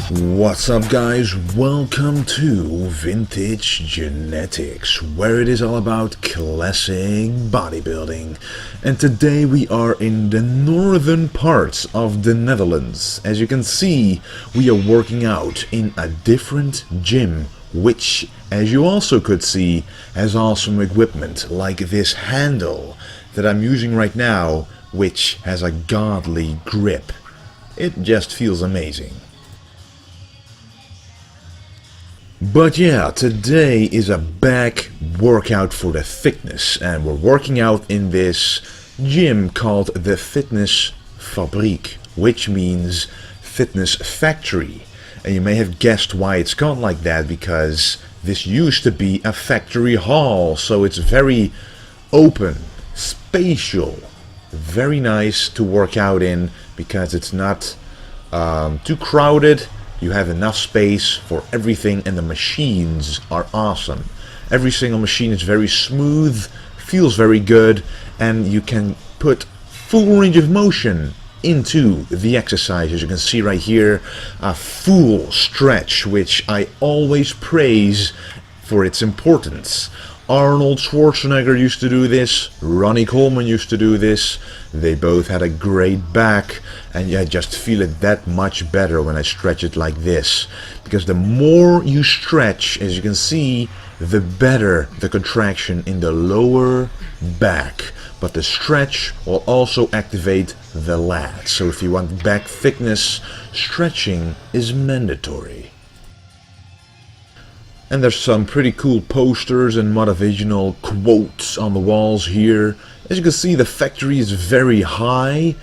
What's up guys, welcome to Vintage Genetics, where it is all about classic bodybuilding. And today we are in the northern parts of the Netherlands. As you can see, we are working out in a different gym, which, as you also could see, has awesome equipment like this handle that I'm using right now, which has a godly grip. It just feels amazing. But yeah, today is a back workout for the fitness, and we're working out in this gym called the Fitness Fabriek, which means fitness factory. And you may have guessed why it's called like that, because this used to be a factory hall, so it's very open, spatial, very nice to work out in because it's not too crowded. You have enough space for everything, and the machines are awesome. Every single machine is very smooth, feels very good, and you can put full range of motion into the exercise. As you can see right here, a full stretch, which I always praise for its importance. Arnold Schwarzenegger used to do this, Ronnie Coleman used to do this. They both had a great back, and I just feel it that much better when I stretch it like this. Because the more you stretch, as you can see, the better the contraction in the lower back. But the stretch will also activate the lats. So if you want back thickness, stretching is mandatory. And there's some pretty cool posters and motivational quotes on the walls here. As you can see, the factory is very high,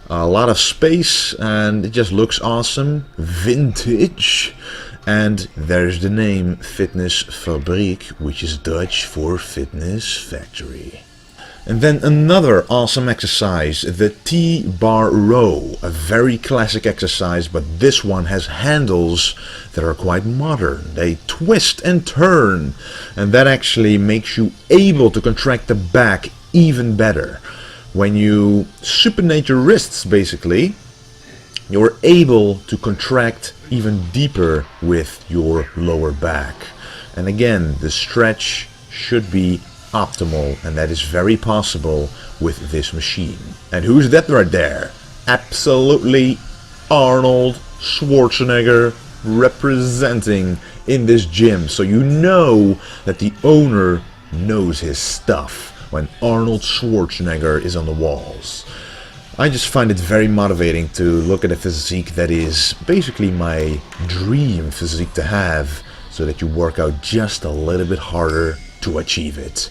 a lot of space, and it just looks awesome, vintage. And there's the name Fitness Fabriek, which is Dutch for fitness factory. And then another awesome exercise, the T-bar row, a very classic exercise, but this one has handles that are quite modern. They twist and turn, and that actually makes you able to contract the back even better. When you supinate your wrists, basically, you're able to contract even deeper with your lower back. And again, the stretch should be optimal, and that is very possible with this machine. And who's that right there? Absolutely Arnold Schwarzenegger representing in this gym. So you know that the owner knows his stuff when Arnold Schwarzenegger is on the walls. I just find it very motivating to look at a physique that is basically my dream physique to have, so that you work out just a little bit harder to achieve it.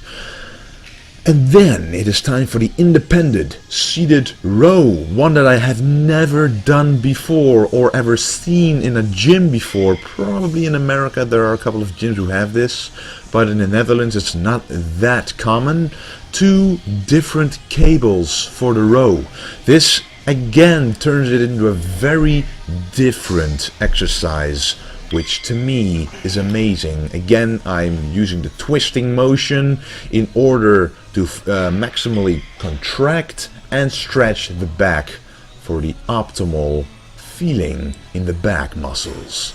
And then it is time for the independent seated row, one that I have never done before or ever seen in a gym before. Probably in America there are a couple of gyms who have this, but in the Netherlands it's not that common. 2 different cables for the row. This again turns it into a very different exercise, which to me is amazing. Again, I'm using the twisting motion in order to maximally contract and stretch the back for the optimal feeling in the back muscles.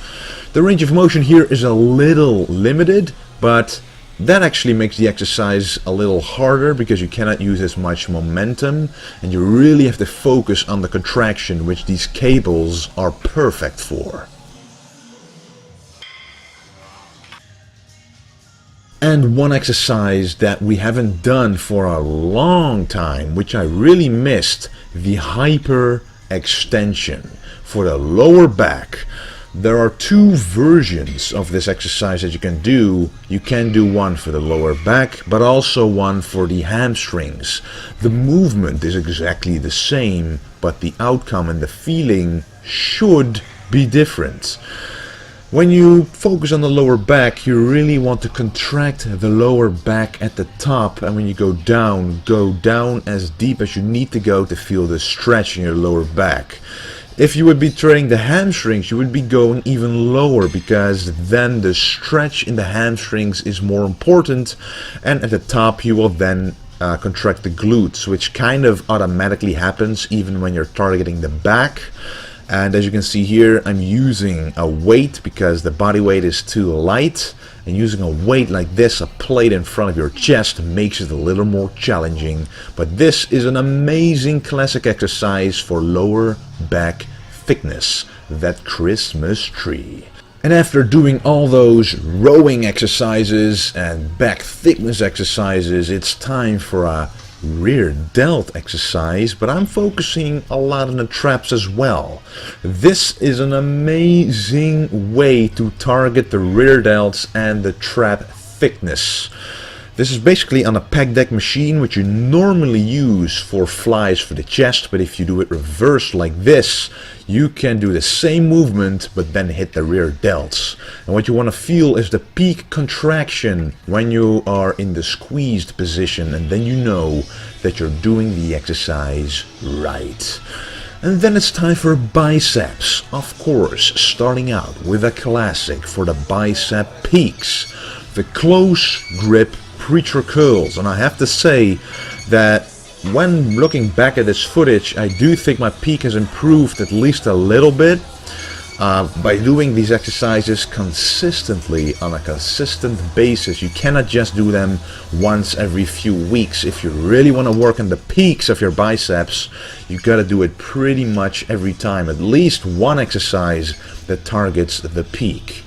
The range of motion here is a little limited, but that actually makes the exercise a little harder because you cannot use as much momentum, and you really have to focus on the contraction, which these cables are perfect for. And one exercise that we haven't done for a long time, which I really missed, the hyper extension for the lower back. There are 2 versions of this exercise that you can do. You can do one for the lower back, but also one for the hamstrings. The movement is exactly the same, but the outcome and the feeling should be different. When you focus on the lower back, you really want to contract the lower back at the top, and when you go down as deep as you need to go to feel the stretch in your lower back. If you would be training the hamstrings, you would be going even lower, because then the stretch in the hamstrings is more important, and at the top you will then contract the glutes, which kind of automatically happens even when you're targeting the back. And as you can see here, I'm using a weight because the body weight is too light. And using a weight like this, a plate in front of your chest, makes it a little more challenging. But this is an amazing classic exercise for lower back thickness, that Christmas tree. And after doing all those rowing exercises and back thickness exercises, it's time for a rear delt exercise, but I'm focusing a lot on the traps as well. This is an amazing way to target the rear delts and the trap thickness. This is basically on a pec deck machine, which you normally use for flies for the chest, but if you do it reversed like this, you can do the same movement but then hit the rear delts. And what you want to feel is the peak contraction when you are in the squeezed position, and then you know that you're doing the exercise right. And then it's time for biceps, of course, starting out with a classic for the bicep peaks, the close grip preacher curls. And I have to say that when looking back at this footage, I do think my peak has improved at least a little bit by doing these exercises consistently on a consistent basis. You cannot just do them once every few weeks. If you really want to work on the peaks of your biceps, you got to do it pretty much every time, at least one exercise that targets the peak.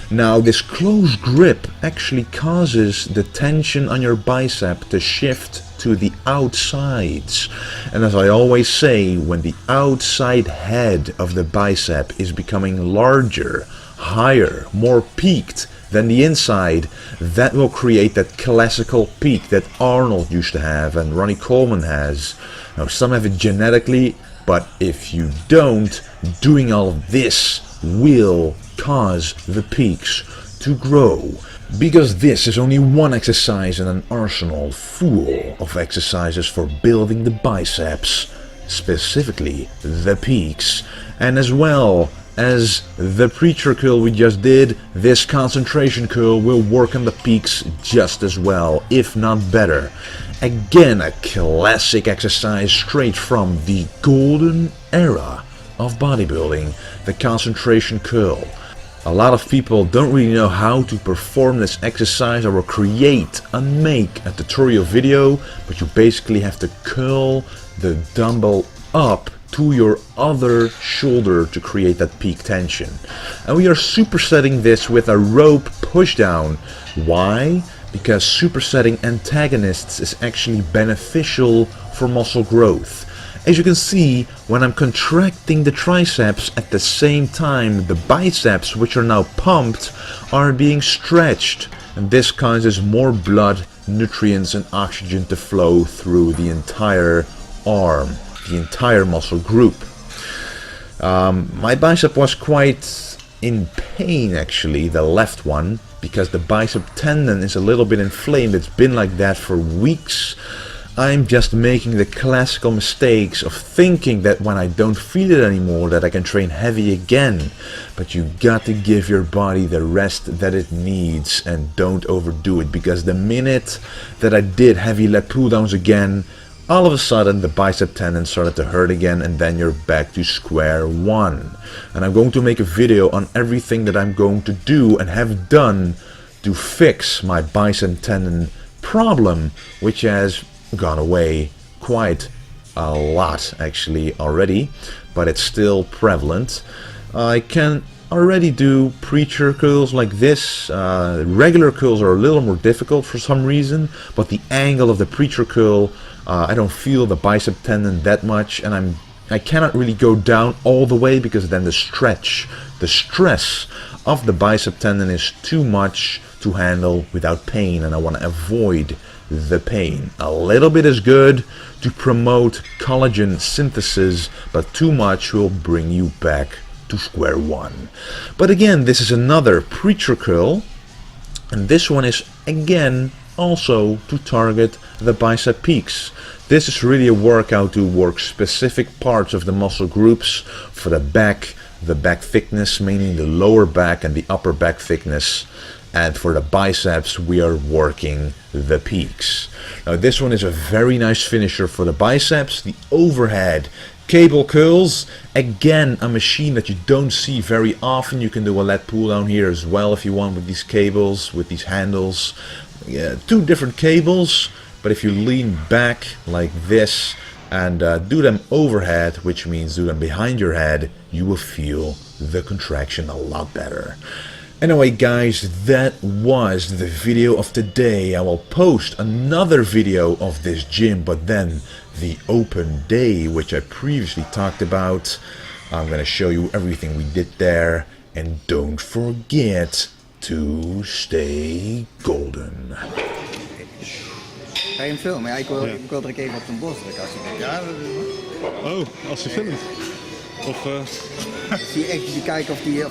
Now, this close grip actually causes the tension on your bicep to shift to the outsides. And as I always say, when the outside head of the bicep is becoming larger, higher, more peaked than the inside, that will create that classical peak that Arnold used to have and Ronnie Coleman has. Now, some have it genetically, but if you don't, doing all of this will cause the peaks to grow, because this is only one exercise in an arsenal full of exercises for building the biceps, specifically the peaks. And as well as the preacher curl we just did, this concentration curl will work on the peaks just as well, if not better. Again, a classic exercise straight from the golden era of bodybuilding, the concentration curl. A lot of people don't really know how to perform this exercise or create and make a tutorial video, but you basically have to curl the dumbbell up to your other shoulder to create that peak tension. And we are supersetting this with a rope pushdown. Why? Because supersetting antagonists is actually beneficial for muscle growth. As you can see, when I'm contracting the triceps at the same time, the biceps, which are now pumped, are being stretched. And this causes more blood, nutrients and oxygen to flow through the entire arm, the entire muscle group. My bicep was quite in pain actually, the left one, because the bicep tendon is a little bit inflamed. It's been like that for weeks. I'm just making the classical mistakes of thinking that when I don't feel it anymore that I can train heavy again. But you got to give your body the rest that it needs and don't overdo it, because the minute that I did heavy leg pull downs again, all of a sudden the bicep tendon started to hurt again, and then you're back to square one. And I'm going to make a video on everything that I'm going to do and have done to fix my bicep tendon problem, which has gone away quite a lot actually already, but it's still prevalent. I can already do preacher curls like this. Regular curls are a little more difficult for some reason, but the angle of the preacher curl, I don't feel the bicep tendon that much, and I cannot really go down all the way because then the stress of the bicep tendon is too much to handle without pain, and I want to avoid the pain. A little bit is good to promote collagen synthesis, but too much will bring you back to square one. But again, this is another preacher curl, and this one is again also to target the bicep peaks. This is really a workout to work specific parts of the muscle groups. For the back thickness, meaning the lower back and the upper back thickness. And for the biceps, we are working the peaks. Now this one is a very nice finisher for the biceps. The overhead Cable curls, again a machine that you don't see very often. You can do a lat pull down here as well if you want with these cables, with these handles. Yeah, 2 different cables, but if you lean back like this and do them overhead, which means do them behind your head, you will feel the contraction a lot better. Anyway guys, that was the video of today. I will post another video of this gym, but then the open day, which I previously talked about. I'm gonna show you everything we did there, and don't forget to stay golden. Ga je hem filmen? Ja, ik wil er even op zijn borst drukken als je denkt. Ja, dat is... Oh, als je filmt. Of zie je echt kijken of die